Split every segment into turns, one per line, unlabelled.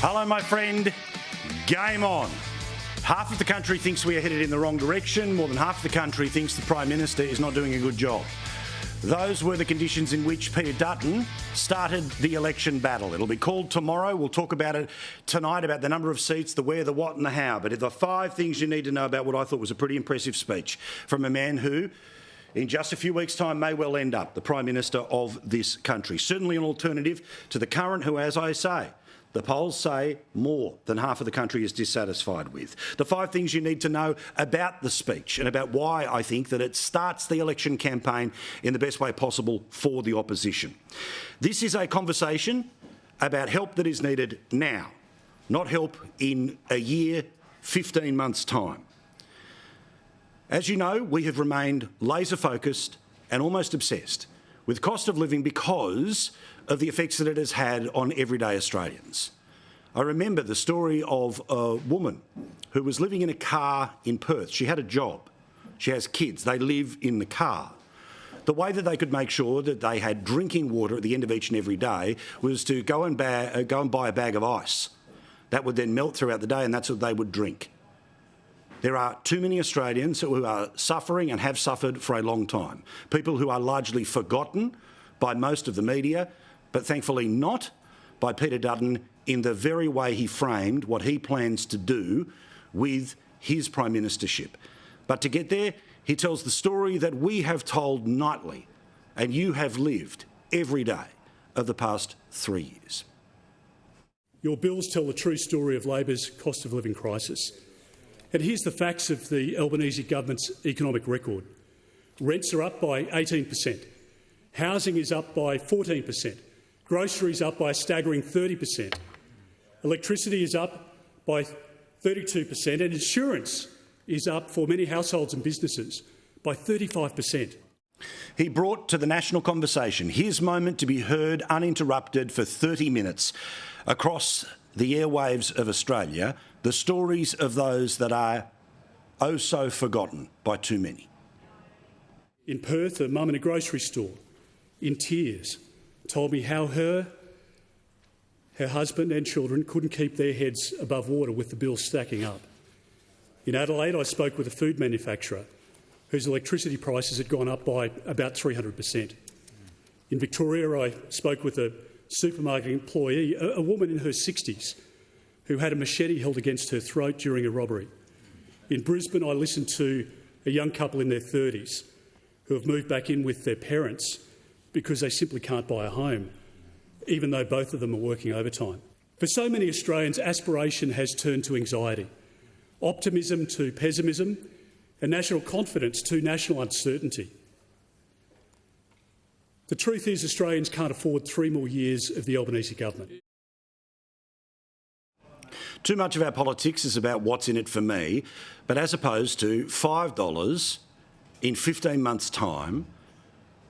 Hello, my friend. Game on. Half of the country thinks we are headed in the wrong direction. More than half of the country thinks the Prime Minister is not doing a good job. Those were the conditions in which Peter Dutton started the election battle. It'll be called tomorrow. We'll talk about it tonight, about the number of seats, the where, the what and the how. But the 5 things you need to know about what I thought was a pretty impressive speech from a man who, in just a few weeks' time, may well end up the Prime Minister of this country. Certainly an alternative to the current who, as I say, the polls say more than half of the country is dissatisfied with. The 5 things you need to know about the speech and about why I think that it starts the election campaign in the best way possible for the opposition. This is a conversation about help that is needed now, not help in a year, 15 months' time. As you know, we have remained laser-focused and almost obsessed with cost of living because of the effects that it has had on everyday Australians. I remember the story of a woman who was living in a car in Perth. She had a job. She has kids. They live in the car. The way that they could make sure that they had drinking water at the end of each and every day was to go and buy a bag of ice. That would then melt throughout the day, and that's what they would drink. There are too many Australians who are suffering and have suffered for a long time. People who are largely forgotten by most of the media, but thankfully not by Peter Dutton in the very way he framed what he plans to do with his Prime Ministership. But to get there, he tells the story that we have told nightly and you have lived every day of the past 3 years.
Your bills tell the true story of Labor's cost of living crisis. And here's the facts of the Albanese government's economic record. Rents are up by 18%. Housing is up by 14%. Groceries up by a staggering 30%. Electricity is up by 32%, and insurance is up for many households and businesses by 35%.
He brought to the national conversation his moment to be heard uninterrupted for 30 minutes across the airwaves of Australia, the stories of those that are oh so forgotten by too many.
In Perth, a mum in a grocery store, in tears, told me how her husband and children couldn't keep their heads above water with the bills stacking up. In Adelaide, I spoke with a food manufacturer whose electricity prices had gone up by about 300%. In Victoria, I spoke with a supermarket employee, a woman in her 60s, who had a machete held against her throat during a robbery. In Brisbane, I listened to a young couple in their 30s who have moved back in with their parents because they simply can't buy a home, even though both of them are working overtime. For so many Australians, aspiration has turned to anxiety, optimism to pessimism, and national confidence to national uncertainty. The truth is Australians can't afford 3 more years of the Albanese government.
Too much of our politics is about what's in it for me, but as opposed to $5 in 15 months' time,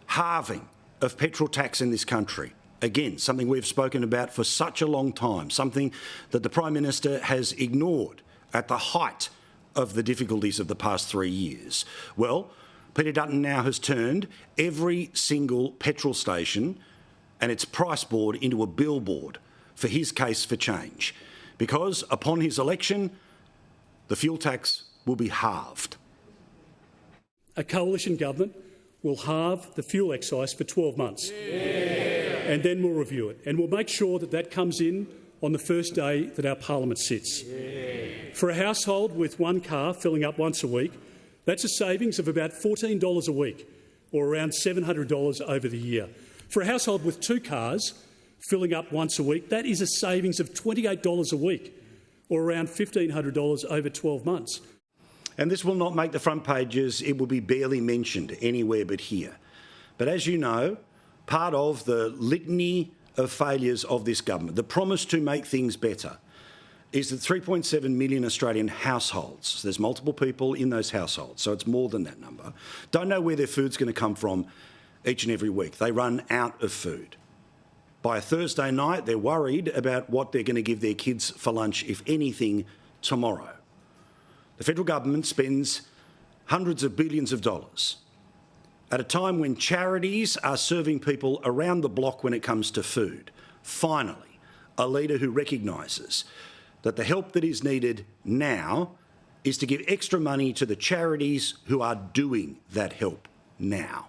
halving of petrol tax in this country. Again, something we've spoken about for such a long time, something that the Prime Minister has ignored at the height of the difficulties of the past 3 years. Well, Peter Dutton now has turned every single petrol station and its price board into a billboard for his case for change, because upon his election, the fuel tax will be halved.
A coalition government will halve the fuel excise for 12 months. And then we'll review it. And we'll make sure that that comes in on the first day that our parliament sits. For a household with 1 car filling up once a week, that's a savings of about $14 a week, or around $700 over the year. For a household with 2 cars filling up once a week, that is a savings of $28 a week, or around $1,500 over 12 months.
And this will not make the front pages. It will be barely mentioned anywhere but here. But as you know, part of the litany of failures of this government, the promise to make things better, is that 3.7 million Australian households, so there's multiple people in those households, so it's more than that number, don't know where their food's going to come from each and every week. They run out of food. By a Thursday night, they're worried about what they're going to give their kids for lunch, if anything, tomorrow. The federal government spends hundreds of billions of dollars at a time when charities are serving people around the block when it comes to food. Finally, a leader who recognises that the help that is needed now is to give extra money to the charities who are doing that help now.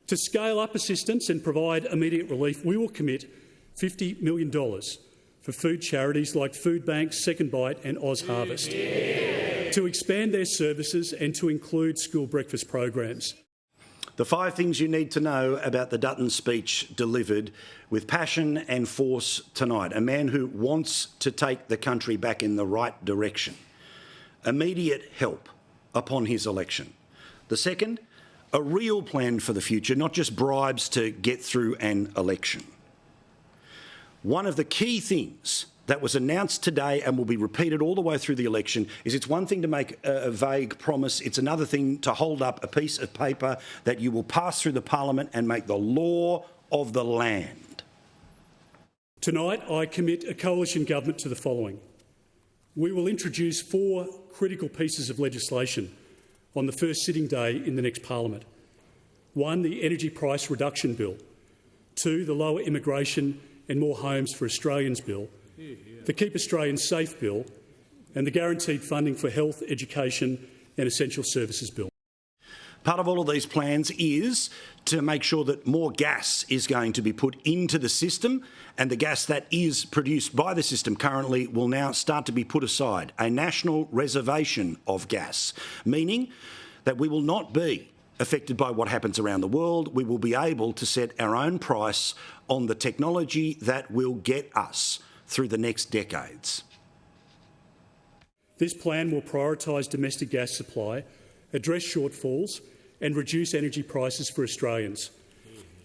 To scale up assistance and provide immediate relief, we will commit $50 million for food charities like Food Banks, Second Bite and Oz Harvest to expand their services and to include school breakfast programs.
The 5 things you need to know about the Dutton speech delivered with passion and force tonight. A man who wants to take the country back in the right direction. Immediate help upon his election. The second, a real plan for the future, not just bribes to get through an election. One of the key things that was announced today and will be repeated all the way through the election is it's one thing to make a vague promise, it's another thing to hold up a piece of paper that you will pass through the parliament and make the law of the land.
Tonight, I commit a coalition government to the following. We will introduce 4 critical pieces of legislation on the first sitting day in the next parliament. 1, the Energy Price Reduction Bill. 2, the Lower Immigration and More Homes for Australians Bill. The Keep Australians Safe Bill and the Guaranteed Funding for Health, Education and Essential Services Bill.
Part of all of these plans is to make sure that more gas is going to be put into the system, and the gas that is produced by the system currently will now start to be put aside. A national reservation of gas, meaning that we will not be affected by what happens around the world. We will be able to set our own price on the technology that will get us through the next decades.
This plan will prioritise domestic gas supply, address shortfalls and reduce energy prices for Australians.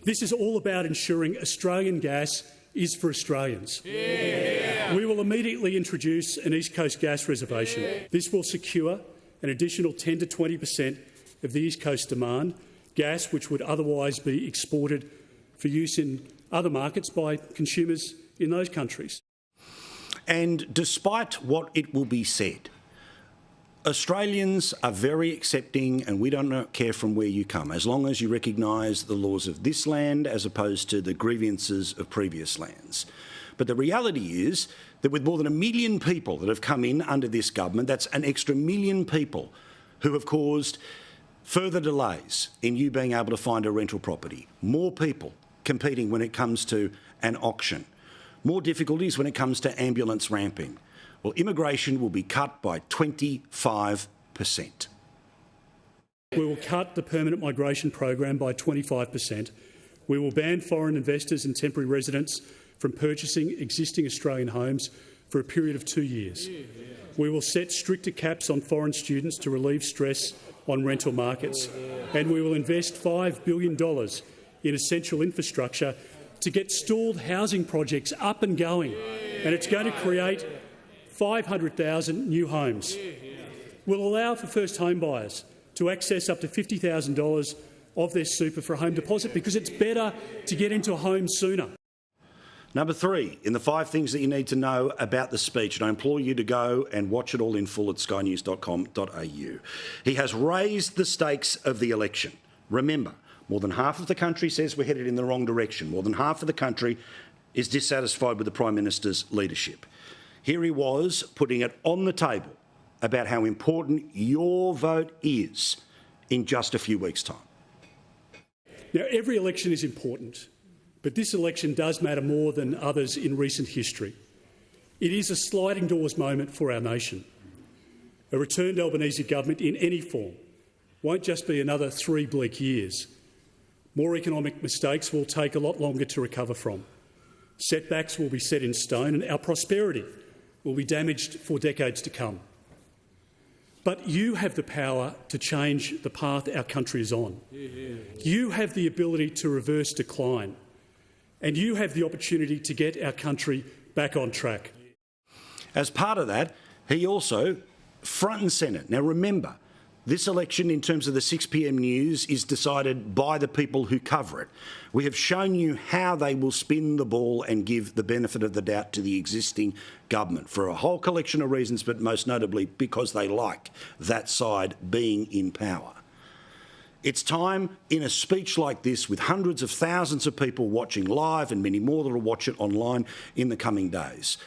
This is all about ensuring Australian gas is for Australians. Yeah. We will immediately introduce an East Coast gas reservation. Yeah. This will secure an additional 10 to 20% of the East Coast demand, gas which would otherwise be exported for use in other markets by consumers in those countries.
And despite what it will be said, Australians are very accepting and we don't care from where you come, as long as you recognise the laws of this land as opposed to the grievances of previous lands. But the reality is that with more than 1 million people that have come in under this government, that's an extra 1 million people who have caused further delays in you being able to find a rental property, more people competing when it comes to an auction, more difficulties when it comes to ambulance ramping. Well, immigration will be cut by 25%.
We will cut the permanent migration program by 25%. We will ban foreign investors and temporary residents from purchasing existing Australian homes for a period of 2 years. We will set stricter caps on foreign students to relieve stress on rental markets. And we will invest $5 billion in essential infrastructure to get stalled housing projects up and going. And it's going to create 500,000 new homes. We'll allow for first home buyers to access up to $50,000 of their super for a home deposit because it's better to get into a home sooner.
Number 3, in the 5 things that you need to know about the speech, and I implore you to go and watch it all in full at skynews.com.au. He has raised the stakes of the election. Remember, more than half of the country says we're headed in the wrong direction. More than half of the country is dissatisfied with the Prime Minister's leadership. Here he was putting it on the table about how important your vote is in just a few weeks' time.
Now, every election is important, but this election does matter more than others in recent history. It is a sliding doors moment for our nation. A returned Albanese government in any form won't just be another 3 bleak years. More economic mistakes will take a lot longer to recover from. Setbacks will be set in stone and our prosperity will be damaged for decades to come. But you have the power to change the path our country is on. You have the ability to reverse decline, and you have the opportunity to get our country back on track.
As part of that, he also, front and centre. Now remember, this election in terms of the 6 p.m. news is decided by the people who cover it. We have shown you how they will spin the ball and give the benefit of the doubt to the existing government for a whole collection of reasons, but most notably because they like that side being in power. It's time, in a speech like this, with hundreds of thousands of people watching live and many more that will watch it online in the coming days,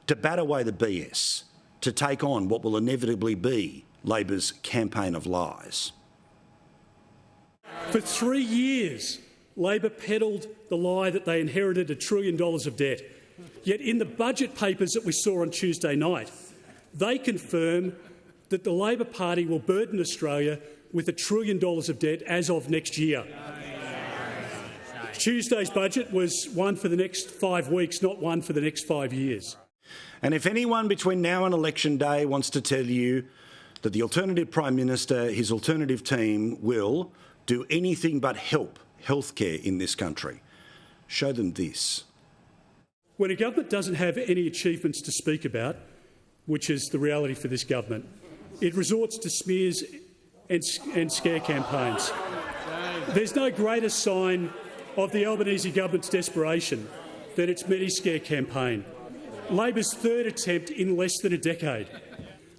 to bat away the BS, to take on what will inevitably be Labor's campaign of lies.
For 3 years, Labor peddled the lie that they inherited $1 trillion of debt. Yet in the budget papers that we saw on Tuesday night, they confirm that the Labor Party will burden Australia with $1 trillion of debt as of next year. Tuesday's budget was one for the next 5 weeks, not one for the next 5 years.
And if anyone between now and election day wants to tell you that the alternative Prime Minister, his alternative team, will do anything but help healthcare in this country, show them this.
When a government doesn't have any achievements to speak about, which is the reality for this government, it resorts to smears and scare campaigns. There's no greater sign of the Albanese government's desperation than its many-scare campaign. Labor's third attempt in less than a decade,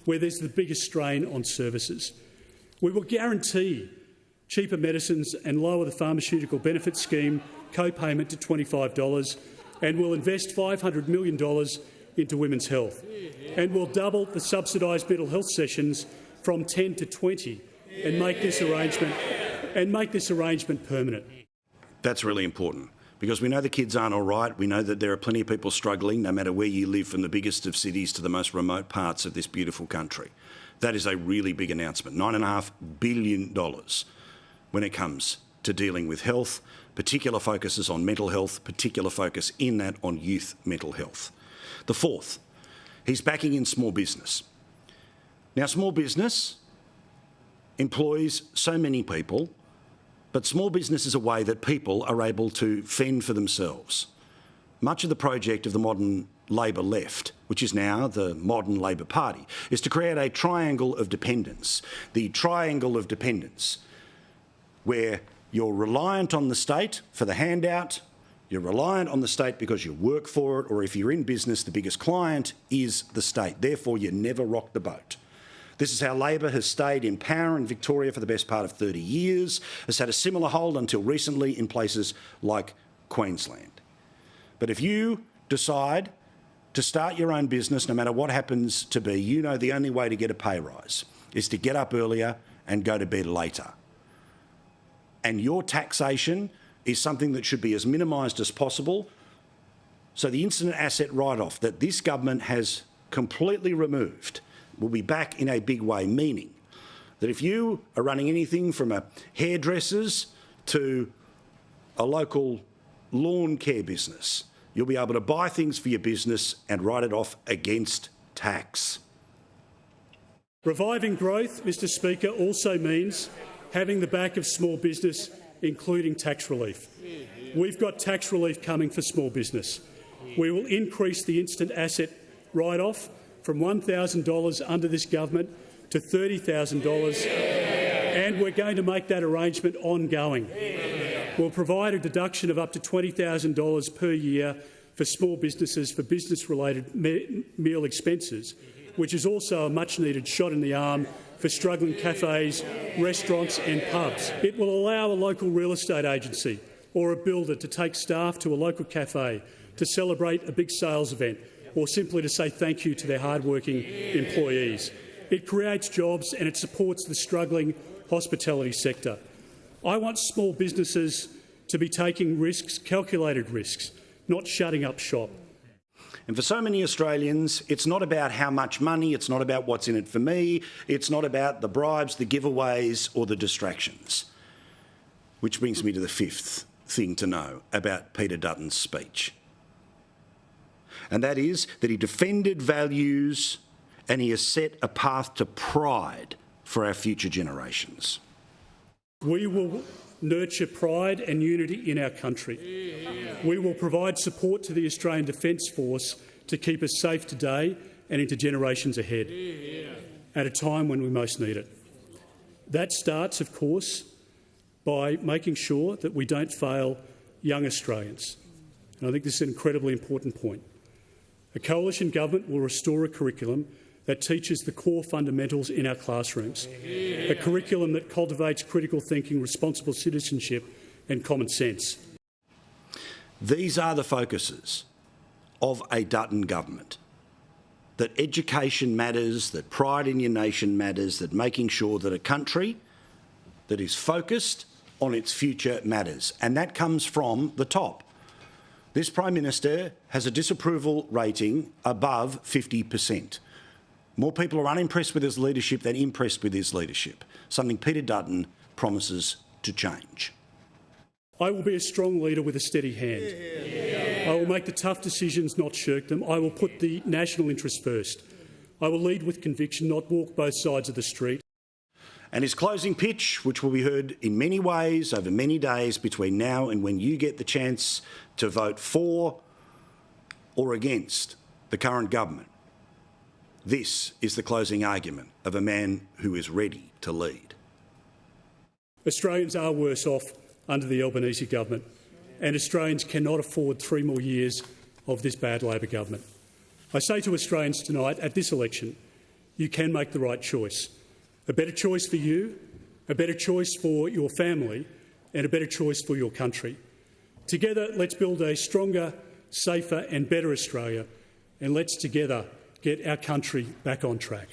where there's the biggest strain on services. We will guarantee cheaper medicines and lower the pharmaceutical benefit scheme co-payment to $25, and we'll invest $500 million into women's health, and we'll double the subsidised mental health sessions from 10 to 20 and make this arrangement permanent.
That's really important, because we know the kids aren't all right. We know that there are plenty of people struggling, no matter where you live, from the biggest of cities to the most remote parts of this beautiful country. That is a really big announcement, $9.5 billion when it comes to dealing with health, particular focuses on mental health, particular focus in that on youth mental health. The fourth, he's backing in small business. Now, small business employs so many people, but small business is a way that people are able to fend for themselves. Much of the project of the modern Labor left, which is now the modern Labor Party, is to create a triangle of dependence. The triangle of dependence, where you're reliant on the state for the handout, you're reliant on the state because you work for it, or if you're in business, the biggest client is the state. Therefore, you never rock the boat. This is how Labor has stayed in power in Victoria for the best part of 30 years, has had a similar hold until recently in places like Queensland. But if you decide to start your own business, no matter what happens to be, you know the only way to get a pay rise is to get up earlier and go to bed later. And your taxation is something that should be as minimised as possible. So the instant asset write-off that this government has completely removed will be back in a big way, meaning that if you are running anything from a hairdresser's to a local lawn care business, you'll be able to buy things for your business and write it off against tax.
Reviving growth, Mr Speaker, also means having the back of small business, including tax relief. We've got tax relief coming for small business. We will increase the instant asset write-off from $1,000 under this government to $30,000, and we're going to make that arrangement ongoing. We'll provide a deduction of up to $20,000 per year for small businesses for business-related meal expenses, which is also a much-needed shot in the arm for struggling cafes, restaurants and pubs. It will allow a local real estate agency or a builder to take staff to a local cafe to celebrate a big sales event, or simply to say thank you to their hard-working employees. It creates jobs and it supports the struggling hospitality sector. I want small businesses to be taking risks, calculated risks, not shutting up shop.
And for so many Australians, it's not about how much money, it's not about what's in it for me, it's not about the bribes, the giveaways or the distractions. Which brings me to the fifth thing to know about Peter Dutton's speech. And that is that he defended values and he has set a path to pride for our future generations.
We will nurture pride and unity in our country. We will provide support to the Australian Defence Force to keep us safe today and into generations ahead, at a time when we most need it. That starts, of course, by making sure that we don't fail young Australians. And I think this is an incredibly important point. A coalition government will restore a curriculum that teaches the core fundamentals in our classrooms, a curriculum that cultivates critical thinking, responsible citizenship and common sense.
These are the focuses of a Dutton government. That education matters, that pride in your nation matters, that making sure that a country that is focused on its future matters. And that comes from the top. This Prime Minister has a disapproval rating above 50%. More people are unimpressed with his leadership than impressed with his leadership, something Peter Dutton promises to change.
I will be a strong leader with a steady hand. I will make the tough decisions, not shirk them. I will put the national interest first. I will lead with conviction, not walk both sides of the street.
And his closing pitch, which will be heard in many ways over many days between now and when you get the chance to vote for or against the current government. This is the closing argument of a man who is ready to lead.
Australians are worse off under the Albanese government, and Australians cannot afford 3 more years of this bad Labor government. I say to Australians tonight, at this election, you can make the right choice. A better choice for you, a better choice for your family, and a better choice for your country. Together, let's build a stronger, safer and better Australia, and let's together get our country back on track.